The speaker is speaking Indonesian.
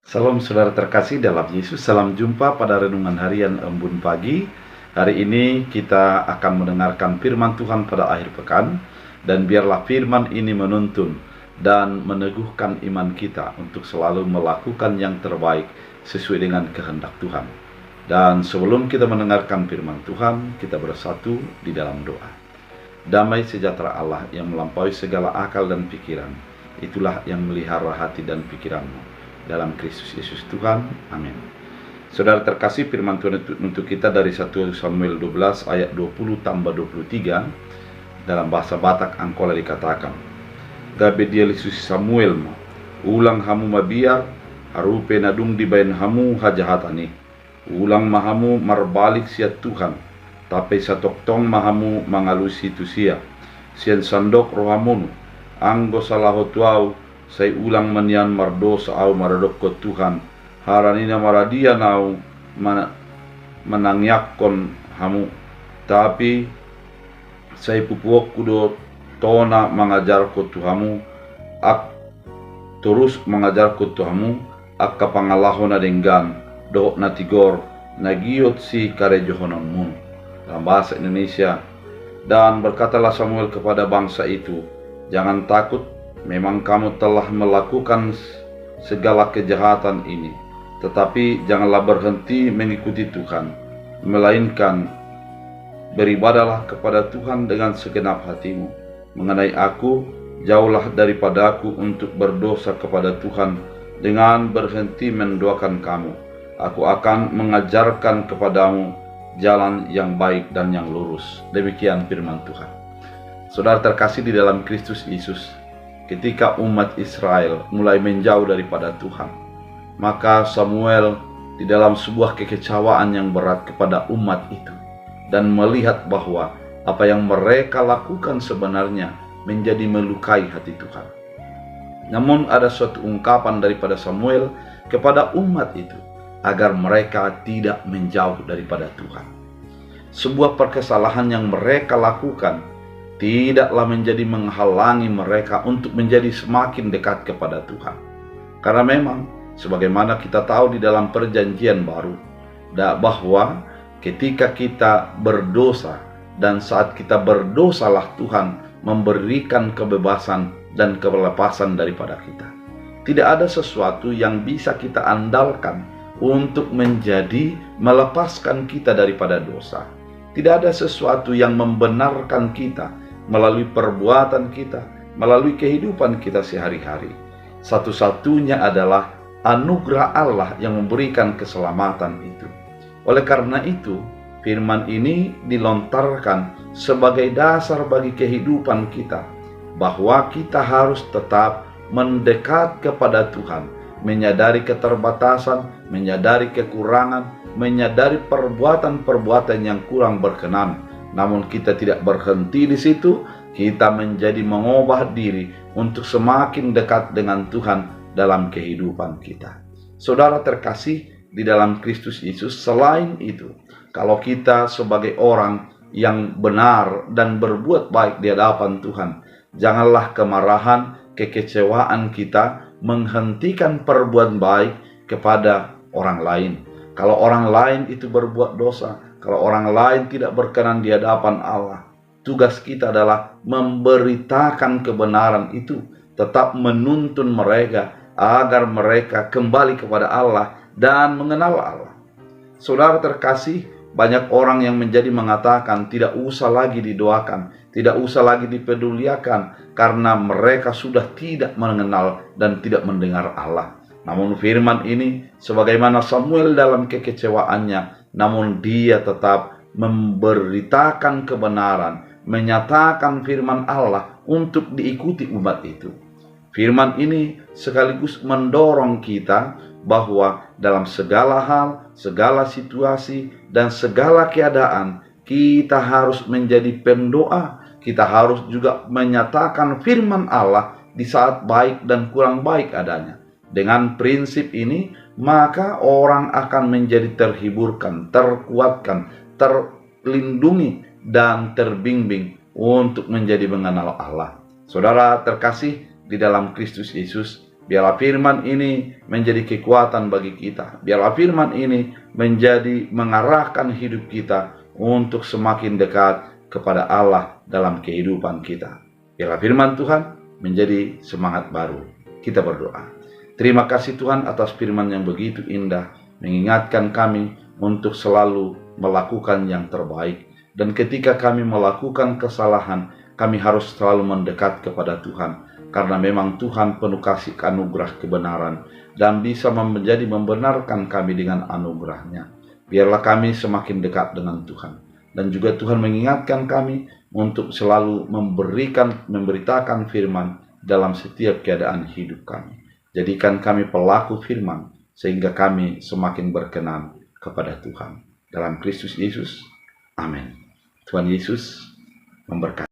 Salam saudara terkasih dalam Yesus, salam jumpa pada renungan harian Embun Pagi. Hari ini kita akan mendengarkan firman Tuhan pada akhir pekan, dan biarlah firman ini menuntun dan meneguhkan iman kita untuk selalu melakukan yang terbaik sesuai dengan kehendak Tuhan. Dan sebelum kita mendengarkan firman Tuhan, kita bersatu di dalam doa. Damai sejahtera Allah yang melampaui segala akal dan pikiran, itulah yang melihara hati dan pikiranmu dalam Kristus Yesus Tuhan. Amin. Saudara terkasih, firman Tuhan untuk kita dari 1 Samuel 12 ayat 20 tambah 23. Dalam bahasa Batak Angkola dikatakan, Gabe dia Yesus Samuel mo, ulang hamu mabiar, harupe nadung di bain hamu hajahatani, ulang mahamu marbalik siat Tuhan, tapi satoktong mahamu mangalusi tusia, sian sandok rohamunu, anggo salahotuau, saya ulang manian mardosa au maradok ke Tuhan, haranina maradia nau menangyakon hamu, tapi saya pupuok kudo tona mengajar ko Tuhamu, ak terus mengajar ko Tuhamu, ak kapangalahon na denggan, dohok na tigor, nagiot si karejohonamun. Dalam bahasa Indonesia, dan berkatalah Samuel kepada bangsa itu, jangan takut, memang kamu telah melakukan segala kejahatan ini, tetapi janganlah berhenti mengikuti Tuhan, melainkan beribadalah kepada Tuhan dengan segenap hatimu. Mengenai aku, jauhlah daripada aku untuk berdosa kepada Tuhan dengan berhenti mendoakan kamu. Aku akan mengajarkan kepadamu jalan yang baik dan yang lurus. Demikian firman Tuhan. Saudara terkasih di dalam Kristus Yesus, ketika umat Israel mulai menjauh daripada Tuhan, maka Samuel di dalam sebuah kekecewaan yang berat kepada umat itu, dan melihat bahwa apa yang mereka lakukan sebenarnya menjadi melukai hati Tuhan. Namun ada suatu ungkapan daripada Samuel kepada umat itu, agar mereka tidak menjauh daripada Tuhan. Sebuah perkesalahan yang mereka lakukan tidaklah menjadi menghalangi mereka untuk menjadi semakin dekat kepada Tuhan. Karena memang, sebagaimana kita tahu di dalam perjanjian baru, bahwa ketika kita berdosa, dan saat kita berdosalah Tuhan memberikan kebebasan dan kelepasan daripada kita. Tidak ada sesuatu yang bisa kita andalkan untuk menjadi melepaskan kita daripada dosa. Tidak ada sesuatu yang membenarkan kita melalui perbuatan kita, melalui kehidupan kita sehari-hari. Satu-satunya adalah anugerah Allah yang memberikan keselamatan itu. Oleh karena itu, firman ini dilontarkan sebagai dasar bagi kehidupan kita, bahwa kita harus tetap mendekat kepada Tuhan, menyadari keterbatasan, menyadari kekurangan, menyadari perbuatan-perbuatan yang kurang berkenan. Namun kita tidak berhenti di situ, kita menjadi mengubah diri untuk semakin dekat dengan Tuhan dalam kehidupan kita. Saudara terkasih di dalam Kristus Yesus, selain itu, kalau kita sebagai orang yang benar dan berbuat baik di hadapan Tuhan, janganlah kemarahan, kekecewaan kita menghentikan perbuatan baik kepada orang lain. Kalau orang lain itu berbuat dosa, kalau orang lain tidak berkenan di hadapan Allah, tugas kita adalah memberitakan kebenaran itu, tetap menuntun mereka agar mereka kembali kepada Allah dan mengenal Allah. Saudara terkasih, banyak orang yang menjadi mengatakan tidak usah lagi didoakan, tidak usah lagi dipeduliakan, karena mereka sudah tidak mengenal dan tidak mendengar Allah. Namun firman ini, sebagaimana Samuel dalam kekecewaannya, namun dia tetap memberitakan kebenaran, menyatakan firman Allah untuk diikuti umat itu. Firman ini sekaligus mendorong kita bahwa dalam segala hal, segala situasi, dan segala keadaan, kita harus menjadi pendoa. Kita harus juga menyatakan firman Allah di saat baik dan kurang baik adanya. Dengan prinsip ini, maka orang akan menjadi terhiburkan, terkuatkan, terlindungi, dan terbimbing untuk menjadi mengenal Allah. Saudara terkasih di dalam Kristus Yesus, Biarlah firman ini menjadi kekuatan bagi kita. Biarlah firman ini menjadi mengarahkan hidup kita untuk semakin dekat kepada Allah dalam kehidupan kita. Biarlah firman Tuhan menjadi semangat baru. Kita berdoa. Terima kasih Tuhan atas firman yang begitu indah, mengingatkan kami untuk selalu melakukan yang terbaik. Dan ketika kami melakukan kesalahan, kami harus selalu mendekat kepada Tuhan. Karena memang Tuhan penuh kasih anugerah kebenaran dan bisa menjadi membenarkan kami dengan anugerahnya. Biarlah kami semakin dekat dengan Tuhan. Dan juga Tuhan mengingatkan kami untuk selalu memberitakan firman dalam setiap keadaan hidup kami. Jadikan kami pelaku firman sehingga kami semakin berkenan kepada Tuhan. Dalam Kristus Yesus. Amin. Tuhan Yesus memberkati.